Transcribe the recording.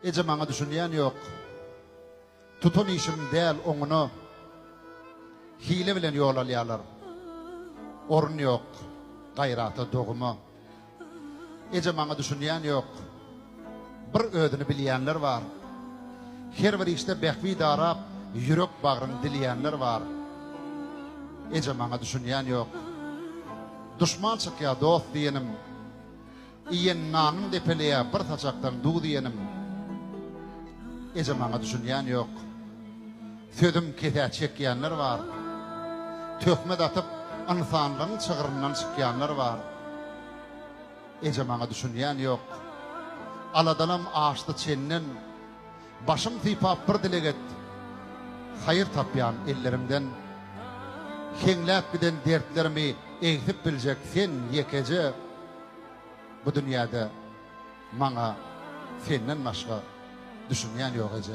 Ece bana düşünýän yok. Tutun işim değil oňuny hile bilen yol alýarlar. Orun yok, gaýraty dogmy. Ece bana düşünýän yok. Bir ödünü bilýänler var. Her bir işte behvi darap, yürek bağrını dileyenler var. Ece bana düşünýän yok. Düşman çıkya dost diyenim. İyen nanın depeleye bir taçaktan du diyenim. Ece bana düşünýän yok. Södüm kete çekýänler var. Töhmet atıp insanlığın çığırından çıkýanlar var. Ece bana düşünýän yok. Aladalam ağaçta çennin, başım tıypap bir dileget, hayır tapyan ellerimden, kenglep giden dertlerimi eğitip bilecek sen yekece, bu dünyada bana senden başka düşünýän yok ece.